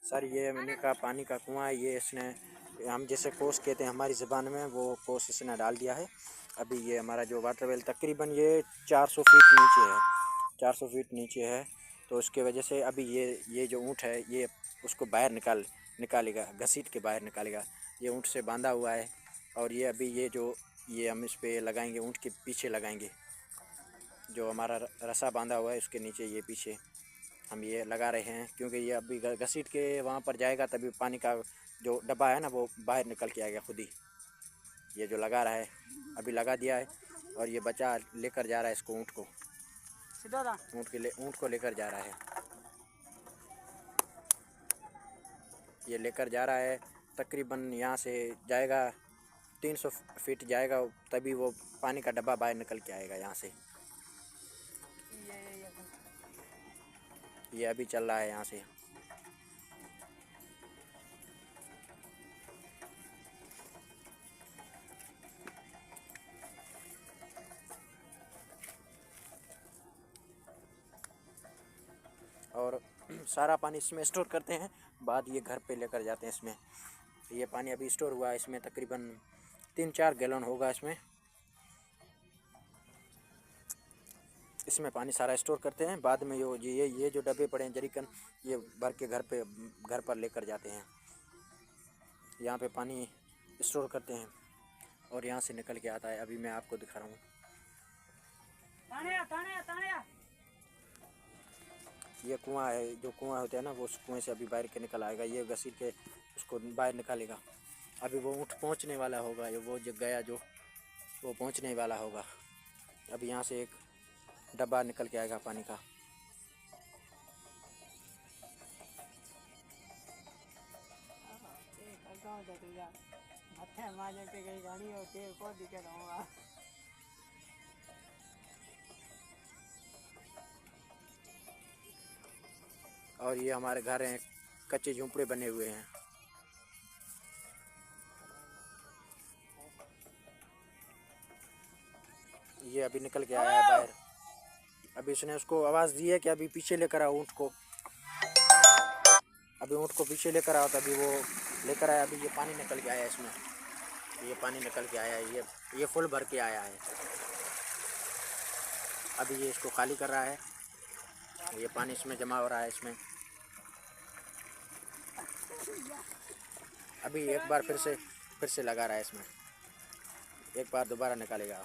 Sir ये मैंने कहा पानी का कुआं है, ये इसने हम जैसे कोस कहते हैं हमारी ज़बान में, वो कोस इसने डाल दिया है। अभी ये हमारा जो वाटर वेल तकरीबन ये 400 फीट नीचे है, 400 फीट नीचे है। तो उसके वजह से अभी ये जो ऊँट है ये उसको बाहर निकालेगा, घसीट के बाहर निकालेगा। ये ऊँट से बांधा हुआ है और ये अभी ये हम इस पे लगाएंगे, ऊँट के पीछे लगाएंगे। जो हमारा रस्सा बांधा हुआ है उसके नीचे ये पीछे हम ये लगा रहे हैं, क्योंकि ये अभी घसीट के वहाँ पर जाएगा तभी पानी का जो डब्बा है ना वो बाहर निकल के आएगा खुद ही। ये जो लगा रहा है अभी लगा दिया है और ये बच्चा लेकर जा रहा है इसको, ऊँट को लेकर जा रहा है। ये लेकर जा रहा है, तकरीबन यहाँ से जाएगा 300 फीट जाएगा, तभी वो पानी का डब्बा बाहर निकल के आएगा यहाँ से। ये अभी चल रहा है यहाँ से। और सारा पानी इसमें स्टोर करते हैं, बाद ये घर पे लेकर जाते हैं इसमें। ये पानी अभी स्टोर हुआ है इसमें, तकरीबन 3-4 गैलन होगा इसमें पानी सारा स्टोर करते हैं। बाद में ये जो डब्बे पड़े हैं जरीकन, ये भर के घर पर लेकर जाते हैं। यहाँ पे पानी स्टोर करते हैं और यहाँ से निकल के आता है। अभी मैं आपको दिखा रहा हूँ। ये कुआं है, जो कुआं होता है ना वो उस कुएं से अभी बाहर के निकल आएगा। ये घसीट के उसको बाहर निकालेगा। अभी वो ऊँट पहुँचने वाला होगा, वो जो गया वो पहुँचने वाला होगा। अभी यहाँ से एक डब्बा निकल के आएगा पानी का। और ये हमारे घर हैं, कच्चे झोंपड़े बने हुए हैं। ये अभी निकल के आया है बाहर। अभी उसने उसको आवाज़ दी है कि अभी पीछे लेकर आओ ऊँट को। अभी ऊँट को पीछे लेकर आओ, तभी वो लेकर आया। अभी ये पानी निकल के आया इसमें, ये पानी निकल के आया है, ये फुल भर के आया है। अभी ये इसको खाली कर रहा है, ये पानी इसमें जमा हो रहा है इसमें। अभी एक बार फिर से लगा रहा है इसमें, एक बार दोबारा निकालेगा।